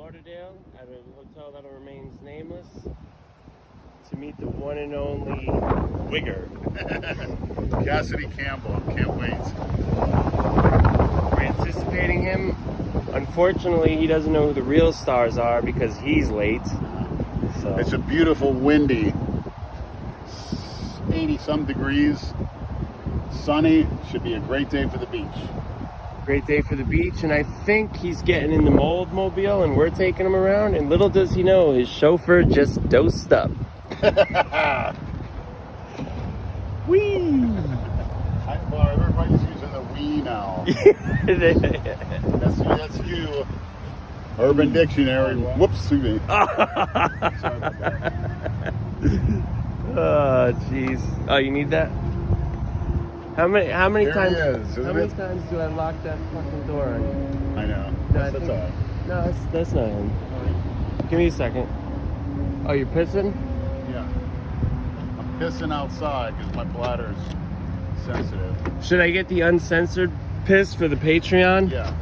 Lauderdale at a hotel that remains nameless to meet the one and only Wigger. Cassady Campbell. Can't wait. We're anticipating him. Unfortunately, he doesn't know who the real stars are because he's late. So It's a beautiful, windy, 80-some degrees, sunny. Should be a great day for the beach. great day for the beach, and I think he's getting in the mold mobile and we're taking him around, and little does he know his chauffeur just dosed up. Whee! Everybody's using the wee now. That's you. Urban Dictionary. Whoops, excuse me. Oh, jeez. Oh, you need that? How many There times? he is, How many times do I lock that fucking door on you? I know. No, I That's think- all right. No, that's not him. Give me a second. Oh, you're pissing? Yeah. I'm pissing outside because my bladder's sensitive. Should I get the uncensored piss for the Patreon? Yeah.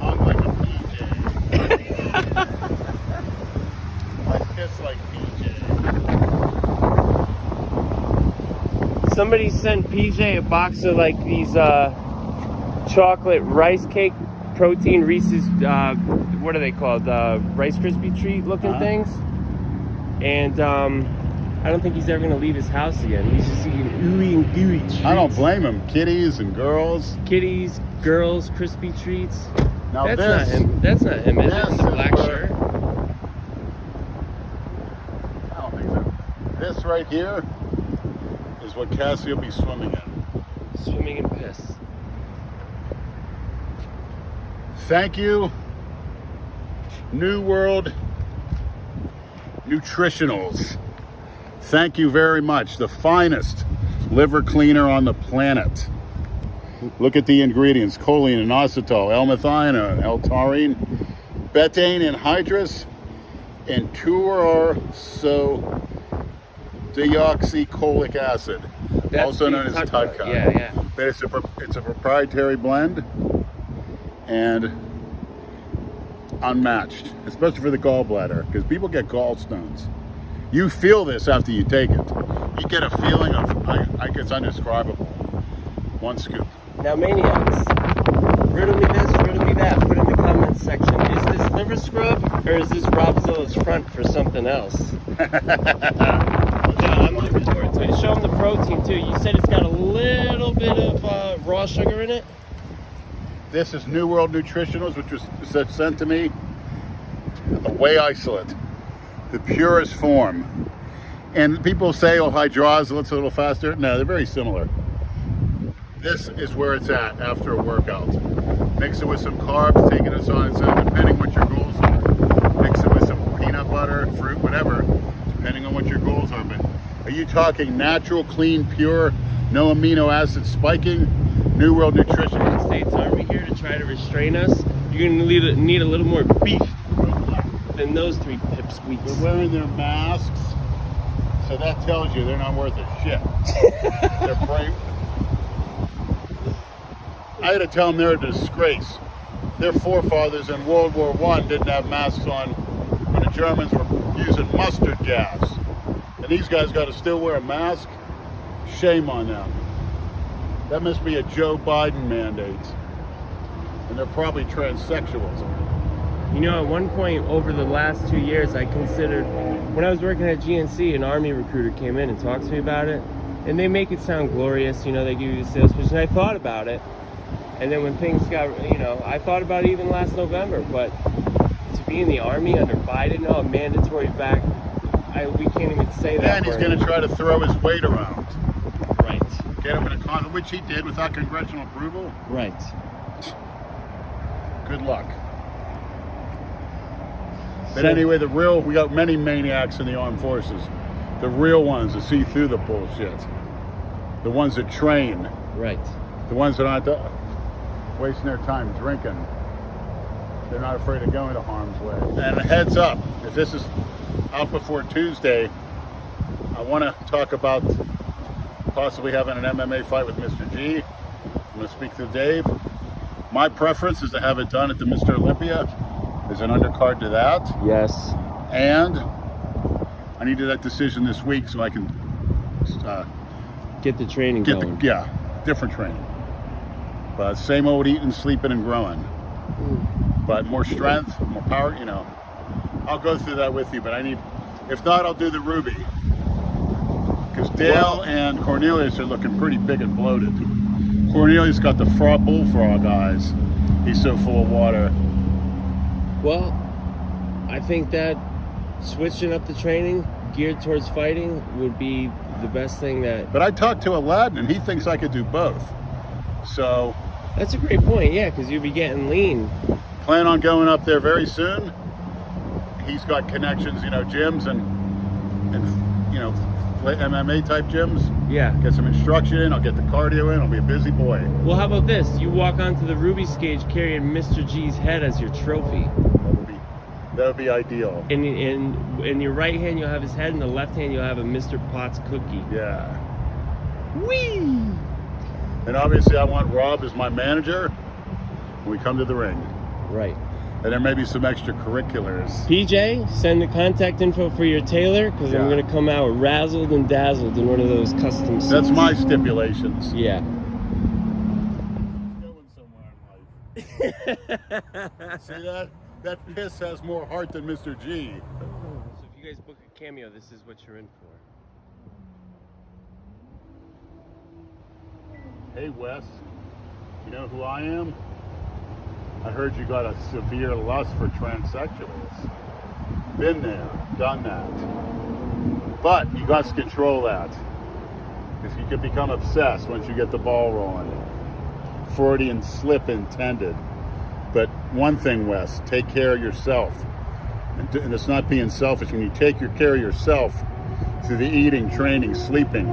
I'm like a PJ. I piss like PJ. Somebody sent PJ a box of like these chocolate rice cake protein Reese's, what are they called? Rice Krispie treat looking things. And I don't think he's ever gonna leave his house again. He's just eating ooey and gooey treats. I don't blame him. Kitties and girls. Kitties, girls, crispy treats. Now That's this, not him. That's not him, is it? this In the is black where- shirt. I don't think so. This right here is what Cassie will be swimming in. Swimming in piss. Thank you, New World Nutritionals. Thank you very much. The finest liver cleaner on the planet. Look at the ingredients: choline, inositol, L-methionine, L-taurine, betaine anhydrous, and deoxycholic acid, That's also known as the tuck- Tudcut. Yeah. But it's a proprietary blend and unmatched, especially for the gallbladder, because people get gallstones. You feel this after you take it. You get a feeling of, like it's indescribable. One scoop. Now, maniacs, riddle me this, riddle me that. Put in the comments section. Is this liver scrub or is this Robzilla's front for something else? Yeah, I'm looking forward to it. Show them the protein too. You said it's got a little bit of raw sugar in it. This is New World Nutritionals, which was sent to me. The whey isolate, the purest form. And people say, oh, hydrolysis, it's a little faster. No, they're very similar. This is where it's at after a workout. Mix it with some carbs, taking us on its own, depending what your goals are. Mix it with some peanut butter, fruit, whatever, depending on what your goals are. But are you talking natural, clean, pure, no amino acid spiking? New World Nutrition. United States Army here to try to restrain us. You're gonna need a little more beef than those three pipsqueaks. They're wearing their masks, so that tells you they're not worth a shit. They're brave. I had to tell them they're a disgrace. Their forefathers in World War I didn't have masks on when the Germans were using mustard gas. And these guys got to still wear a mask? Shame on them. That must be a Joe Biden mandate. And they're probably transsexuals. You know, at one point over the last 2 years, I considered, when I was working at GNC, an Army recruiter came in and talked to me about it. And they make it sound glorious, you know, they give you the sales pitch. And I thought about it. And then when things got, you know, I thought about it even last November. But to be in the Army under Biden, oh, mandatory back, we can't even say that. And he's going to try to throw his weight around. Right. Get him in a con, which he did without congressional approval. Right. Good luck. But anyway, we got many maniacs in the armed forces. The real ones that see through the bullshit. The ones that train. Right. The ones that aren't wasting their time drinking. They're not afraid of going to harm's way. And heads up, if this is out before Tuesday, I want to talk about possibly having an MMA fight with Mr. G. I'm going to speak to Dave. My preference is to have it done at the Mr. Olympia. There's an undercard to that. Yes. And I needed that decision this week so I can Get the training get going. different training. But same old eating, sleeping, and growing. But more strength, more power, you know. I'll go through that with you, but if not, I'll do the Ruby. Because Dale and Cornelius are looking pretty big and bloated. Cornelius got the bullfrog eyes. He's so full of water. Well, I think that switching up the training geared towards fighting would be the best thing that... But I talked to Aladdin, and he thinks I could do both. So... That's a great point, yeah, because you'd be getting lean. Plan on going up there very soon. He's got connections, you know, gyms and you know, MMA type gyms. Yeah. Get some instruction in. I'll get the cardio in. I'll be a busy boy. Well, how about this? You walk onto the Ruby stage carrying Mr. G's head as your trophy. That would be ideal. In your right hand, you'll have his head. In the left hand, you'll have a Mr. Potts cookie. Yeah. Whee! And obviously, I want Rob as my manager when we come to the ring. Right. And there may be some extracurriculars. PJ, send the contact info for your tailor, because I'm going to come out razzled and dazzled in one of those custom suits. That's my stipulations. Yeah. Going somewhere in life. See that? That piss has more heart than Mr. G. So if you guys book a cameo, this is what you're in for. Hey Wes, you know who I am? I heard you got a severe lust for transsexuals. Been there, done that. But you got to control that. Because you can become obsessed once you get the ball rolling. Freudian slip intended. But one thing, Wes, take care of yourself. And it's not being selfish. When you take care of yourself through the eating, training, sleeping,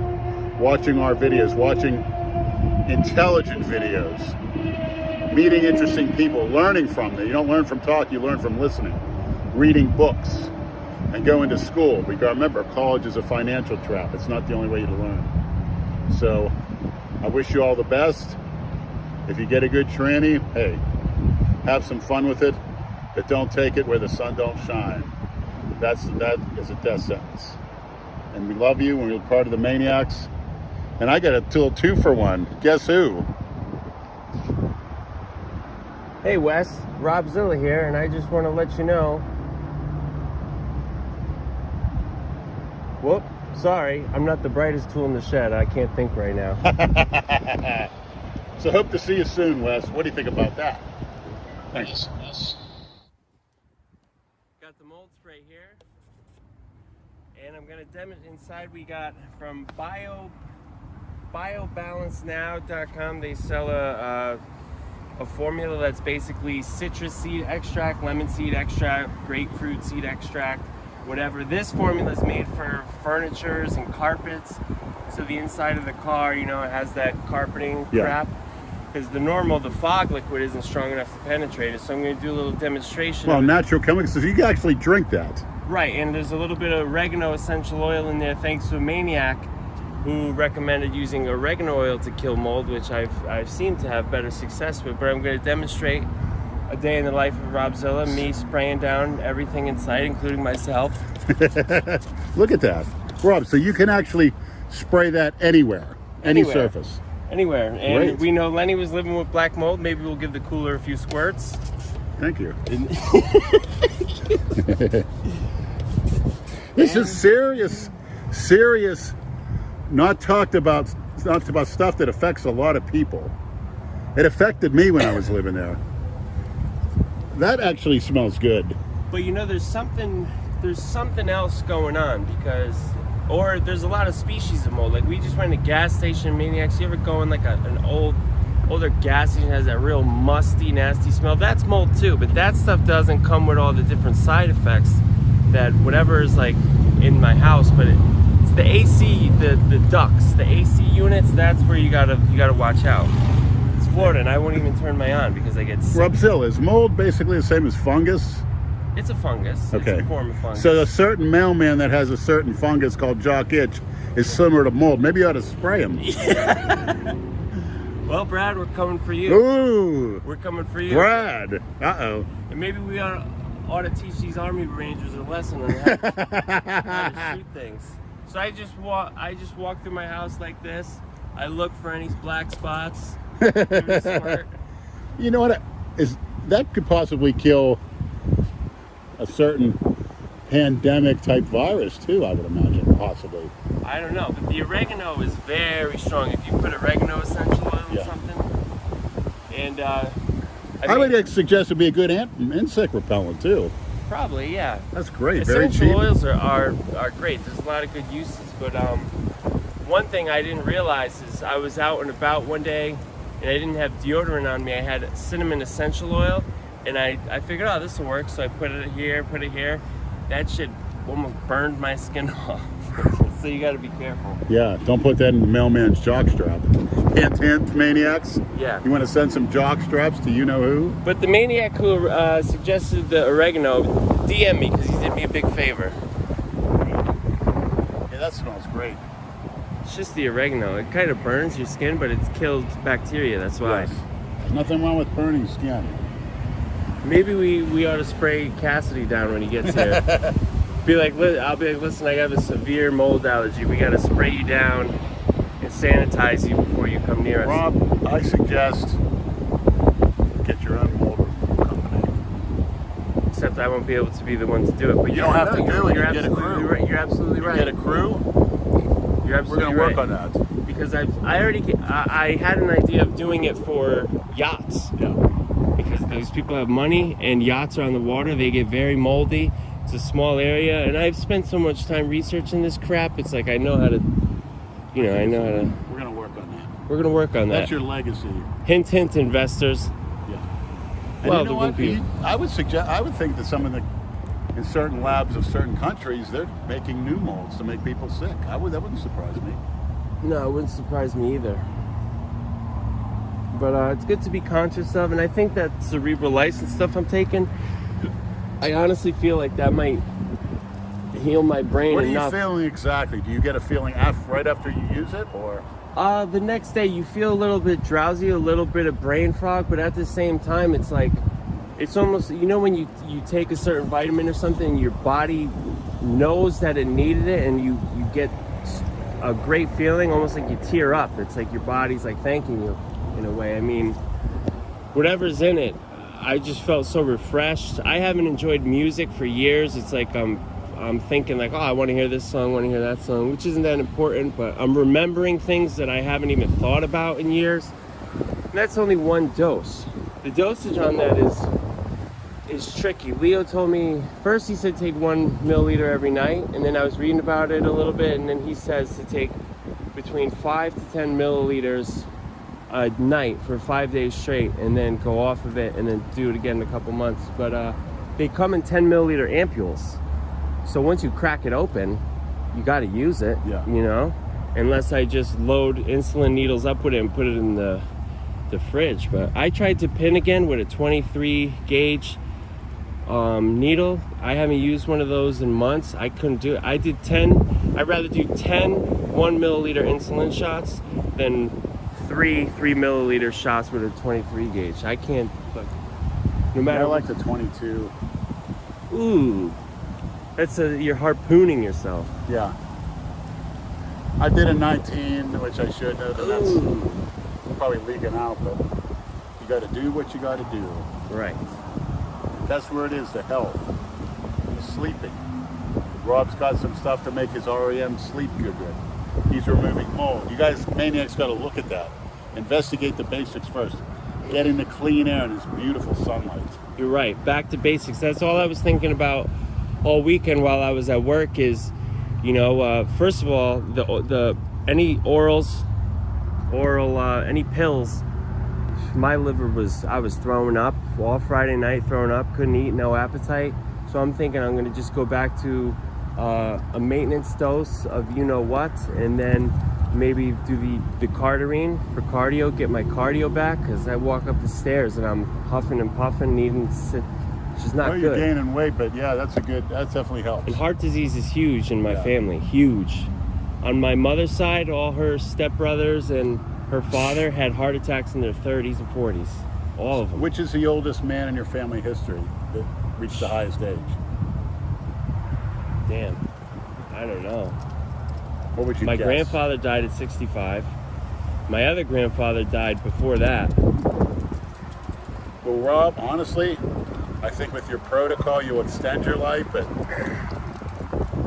watching our videos, watching intelligent videos, meeting interesting people, learning from them. You don't learn from talk, you learn from listening. Reading books and going to school. Because remember, college is a financial trap. It's not the only way to learn. So I wish you all the best. If you get a good tranny, hey, have some fun with it, but don't take it where the sun don't shine. That is a death sentence. And we love you, and we're part of the Maniacs. And I got a little 2-for-1. Guess who? Hey Wes, Robzilla here, and I just want to let you know. Whoop, sorry, I'm not the brightest tool in the shed. I can't think right now. So hope to see you soon, Wes. What do you think about that? Thanks. Got the mold spray here, and I'm gonna demonstrate. Inside we got from BioBalanceNow.com. They sell a formula that's basically citrus seed extract, lemon seed extract, grapefruit seed extract, whatever. This formula is made for furnitures and carpets. So the inside of the car, you know, it has that carpeting crap. Because the fog liquid isn't strong enough to penetrate it. So I'm going to do a little demonstration. Well, natural chemicals, so you can actually drink that. Right, and there's a little bit of oregano essential oil in there, thanks to a maniac who recommended using oregano oil to kill mold, which I've seemed to have better success with. But I'm going to demonstrate a day in the life of Robzilla, me spraying down everything in sight, including myself. Look at that. Rob, so you can actually spray that anywhere, any surface. Anywhere. And Great. We know Lenny was living with black mold. Maybe we'll give the cooler a few squirts. Thank you. This is serious, not talked about stuff that affects a lot of people. It affected me when I was living there. That actually smells good. But you know, there's something else going on, because there's a lot of species of mold. Like, we just went to a gas station, Maniacs. You ever go in like an older gas station that has that real musty, nasty smell? That's mold too, but that stuff doesn't come with all the different side effects that whatever is like in my house. But it's the AC, the ducts, the AC units. That's where you gotta watch out. It's Florida, and I won't even turn my on because I get sick. Robzilla, is mold basically the same as fungus? It's a fungus. Okay. It's a form of fungus. So a certain mailman that has a certain fungus called jock itch is similar to mold. Maybe you ought to spray him. Well, Brad, we're coming for you. Ooh, We're coming for you. Brad. Uh-oh. And maybe we ought to teach these Army Rangers a lesson on how to shoot things. So I just walk through my house like this. I look for any black spots. Give it a squirt. You know what? That could possibly kill a certain pandemic type virus too, I would imagine, possibly. I don't know, but the oregano is very strong. If you put oregano essential oil in something, and I would suggest it'd be a good insect repellent too. Probably, yeah. That's great. Essential Very cheap. oils are great. There's a lot of good uses, but one thing I didn't realize is I was out and about one day and I didn't have deodorant on me. I had cinnamon essential oil, and I figured, oh, this will work. So I put it here. That shit almost burned my skin off. So you got to be careful. Yeah, don't put that in the mailman's jockstrap. Hint, hint, maniacs. Yeah. You want to send some jockstraps to you know who? But the maniac who suggested the oregano, DM me because he did me a big favor. Yeah, that smells great. It's just the oregano. It kind of burns your skin, but it's killed bacteria. That's why. Yes. Nothing wrong with burning skin. Maybe we ought to spray Cassady down when he gets here. I'll be like, listen, I have a severe mold allergy. We got to spray you down and sanitize you before you come near us. Rob, I suggest get your own mold company. Except I won't be able to be the one to do it. But You don't have to do it. You're You get a absolutely crew. right. You're absolutely right. Get a crew. You're We're absolutely going to work right. on that. Because I had an idea of doing it for yachts. Yeah. Because those people have money and yachts are on the water. They get very moldy. It's a small area, and I've spent so much time researching this crap. It's like I know how to, I know how to. We're going to work on that. We're gonna work on that. That's your legacy. Hint, hint, investors. Yeah. And Well, you know what? there will I would think that some of in certain labs of certain countries, they're making new molds to make people sick. That wouldn't surprise me. No, it wouldn't surprise me either. But it's good to be conscious of, and I think that cerebral license stuff I'm taking, I honestly feel like that might heal my brain What are enough. you feeling exactly? Do you get a feeling right after you use it, or? The next day you feel a little bit drowsy, a little bit of brain fog, but at the same time it's like, it's almost, when you take a certain vitamin or something, your body knows that it needed it, and you get a great feeling, almost like you tear up. It's like your body's like thanking you in a way. I mean, whatever's in it, I just felt so refreshed. I haven't enjoyed music for years. It's like I'm thinking like, oh, I want to hear this song, I want to hear that song, which isn't that important, but I'm remembering things that I haven't even thought about in years. And that's only one dose. The dosage on that is tricky. Leo told me, first he said take 1 milliliter every night, and then I was reading about it a little bit, and then he says to take between 5 to 10 milliliters a night for 5 days straight, and then go off of it, and then do it again in a couple months. But they come in 10 milliliter ampules, so once you crack it open, you got to use it. Yeah. Unless I just load insulin needles up with it and put it in the fridge. But I tried to pin again with a 23 gauge needle. I haven't used one of those in months. I couldn't do it. I did 10. I'd rather do 10 1 milliliter insulin shots than 3 milliliter shots with a 23 gauge. I can't, look, no matter. I like the 22. Ooh, you're harpooning yourself. Yeah. I did a 19, which I should have, and that's probably leaking out, but you got to do what you got to do. Right. That's where it is, the health. Sleeping. Rob's got some stuff to make his REM sleep good. He's removing mold. You guys, maniacs, got to look at that. Investigate the basics first. Getting the clean air and this beautiful sunlight. You're right. Back to basics. That's all I was thinking about all weekend while I was at work is, first of all, the any any pills, my liver I was throwing up all Friday night, throwing up, couldn't eat, no appetite. So I'm thinking I'm going to just go back to a maintenance dose of what, and then maybe do the cardarine for cardio, get my cardio back, because I walk up the stairs and I'm huffing and puffing, needing to sit, which is not You're good. gaining weight, but yeah, that definitely helps. And heart disease is huge in my family, huge. On my mother's side, all her stepbrothers and her father had heart attacks in their 30s and 40s. All of them. Which is the oldest man in your family history that reached the highest age? Damn. I don't know. What would you My guess? grandfather died at 65. My other grandfather died before that. Well, Rob, honestly, I think with your protocol, you'll extend your life, but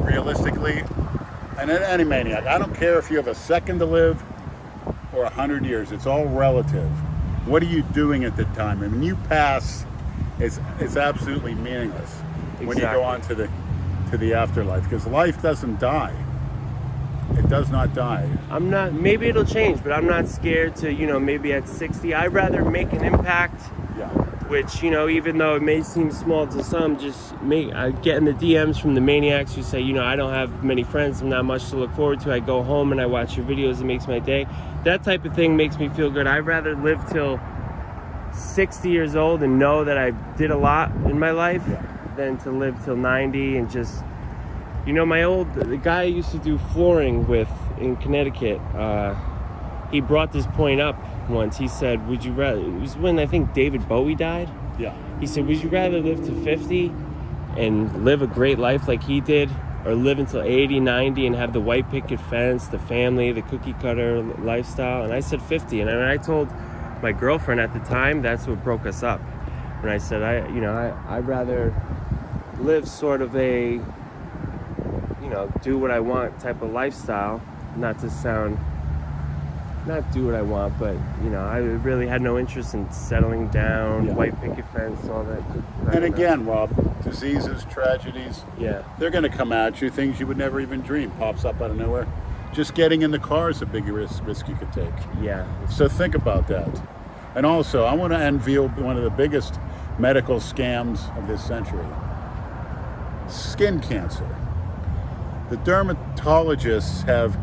realistically, and any maniac, I don't care if you have a second to live or 100 years, it's all relative. What are you doing at the time? And when you pass, it's absolutely meaningless when you go on to the afterlife, because life doesn't die. It does not die. I'm not, maybe it'll change, but I'm not scared to, you know, maybe at 60, I'd rather make an impact. Yeah. Which, you know, even though it may seem small to some, just getting the DMs from the maniacs who say, you know, I don't have many friends, I'm not much to look forward to. I go home and I watch your videos, it makes my day. That type of thing makes me feel good. I'd rather live till 60 years old and know that I did a lot in my life than to live till 90 and just, you know, the guy I used to do flooring with in Connecticut, he brought this point up once. He said, would you rather, it was when I think David Bowie died. Yeah. He said, would you rather live to 50 and live a great life like he did, or live until 80, 90 and have the white picket fence, the family, the cookie cutter lifestyle? And I said 50. And I told my girlfriend at the time, that's what broke us up. And I said, I'd rather live sort of a, you know, do what I want type of lifestyle, not to sound, not do what I want, but, you know, I really had no interest in settling down, white picket fence, all that. And again, Rob, diseases, tragedies, they're going to come at you, things you would never even dream, pops up out of nowhere. Just getting in the car is a big risk you could take. Yeah. So think about that. And also, I want to unveil one of the biggest medical scams of this century. Skin cancer. The dermatologists have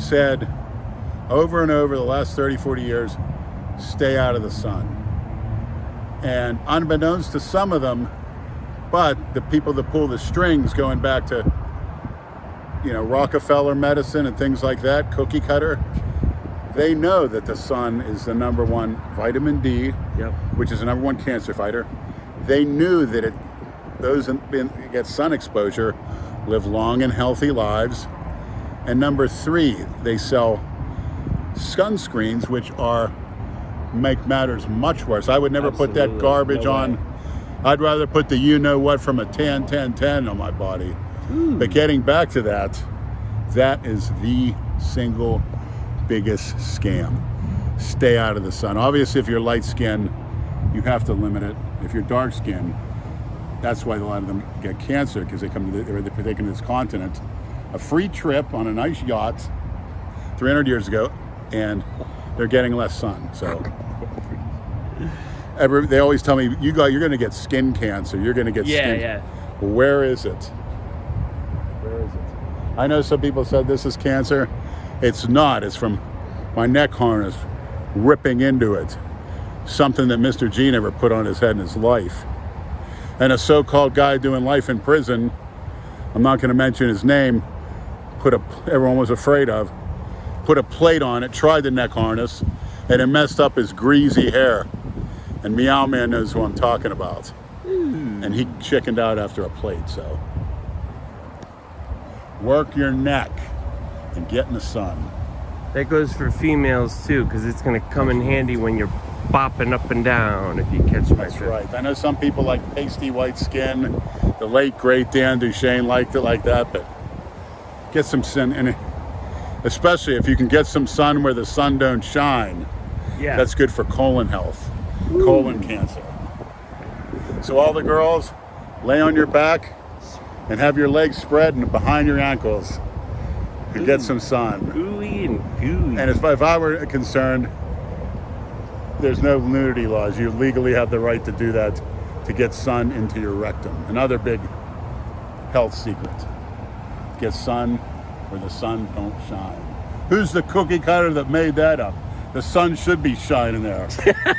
said over and over the last 30, 40 years, stay out of the sun. And unbeknownst to some of them, but the people that pull the strings, going back to, you know, Rockefeller medicine and things like that, cookie cutter, they know that the sun is the number one vitamin D, which is the number one cancer fighter. They knew that those that get sun exposure live long and healthy lives. And number three, they sell sunscreens, which make matters much worse. I would never put that garbage on. I'd rather put the you-know-what from a 10 on my body. But getting back to that, that is the single biggest scam. Stay out of the sun. Obviously, if you're light skinned, you have to limit it. If you're dark skinned, that's why a lot of them get cancer, because they're taking this continent, a free trip on a nice yacht 300 years ago, and they're getting less sun. So they always tell me, you're going to get skin cancer. You're going to get skin. Yeah. Where is it? Where is it? I know some people said this is cancer. It's not. It's from my neck harness ripping into it. Something that Mr. G never put on his head in his life. And a so-called guy doing life in prison, I'm not going to mention his name, everyone was afraid of, put a plate on it, tried the neck harness, and it messed up his greasy hair. And Meow Man knows who I'm talking about. And he chickened out after a plate, so. Work your neck and get in the sun. That goes for females too, because it's going to come in handy when you're bopping up and down, if you catch my drift. Right. I know some people like pasty white skin. The late, great Dan Duchesne liked it like that, but get some sun, and especially if you can get some sun where the sun don't shine. Yeah. That's good for colon health, colon cancer. So all the girls, lay on your back and have your legs spread and behind your ankles to get some sun. Gooey and gooey. And if I were concerned, there's no nudity laws. You legally have the right to do that, to get sun into your rectum. Another big health secret. Get sun where the sun don't shine. Who's the cookie cutter that made that up? The sun should be shining there.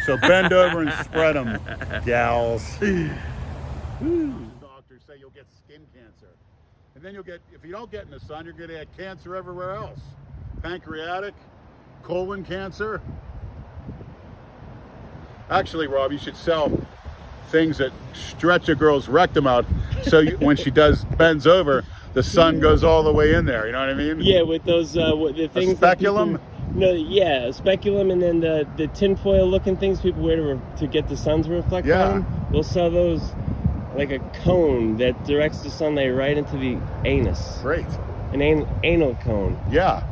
So bend over and spread them, gals. Doctors say you'll get skin cancer. And then you'll get, if you don't get in the sun, you're going to get cancer everywhere else. Pancreatic, colon cancer. Actually, Rob, you should sell things that stretch a girl's rectum out so when she bends over, the sun goes all the way in there. You know what I mean? Yeah, with those the things. A speculum? No, yeah, a speculum, and then the tinfoil looking things people wear to get the sun's reflected on them. We'll sell those like a cone that directs the sunlight right into the anus. Great. An anal cone. Yeah,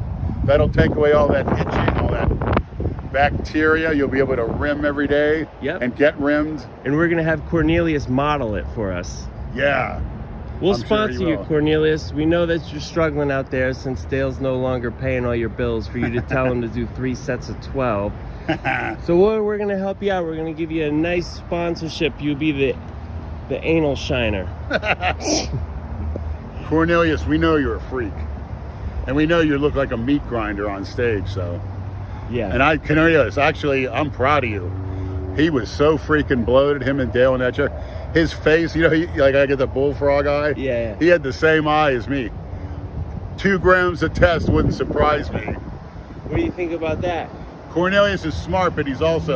that'll take away all that itching, all that bacteria. You'll be able to rim every day. Yep. And get rimmed. And we're gonna have Cornelius model it for us. Yeah. We'll I'm sponsor sure he you, will. Cornelius. We know that you're struggling out there since Dale's no longer paying all your bills for you to tell him to do 3 sets of 12. So we're going to help you out. We're going to give you a nice sponsorship. You'll be the anal shiner. Cornelius, we know you're a freak. And we know you look like a meat grinder on stage, so. Yeah. And Cornelius, actually, I'm proud of you. He was so freaking bloated, him and Dale in that chair. His face, you know, like I get the bullfrog eye. Yeah. He had the same eye as me. 2 grams of test wouldn't surprise me. What do you think about that? Cornelius is smart, but he knows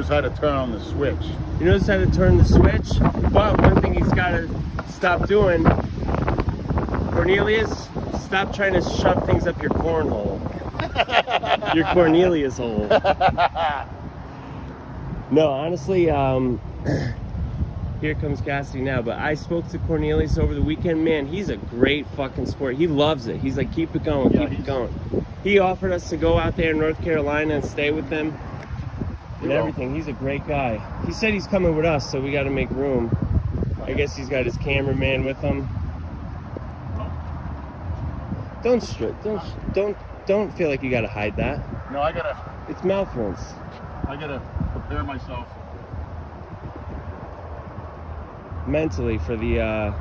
how to turn on the switch. He knows how to turn the switch, but one thing he's got to stop doing, Cornelius, stop trying to shove things up your cornhole. Your Cornelius hole. No, honestly, here comes Cassady now, but I spoke to Cornelius over the weekend. Man, he's a great fucking sport. He loves it. He's like, keep it going, keep it going. He offered us to go out there in North Carolina and stay with them and everything. He's a great guy. He said he's coming with us, so we got to make room. I guess he's got his cameraman with him. Don't feel like you got to hide that. No, I gotta It's mouth rinse. prepare myself. Mentally for the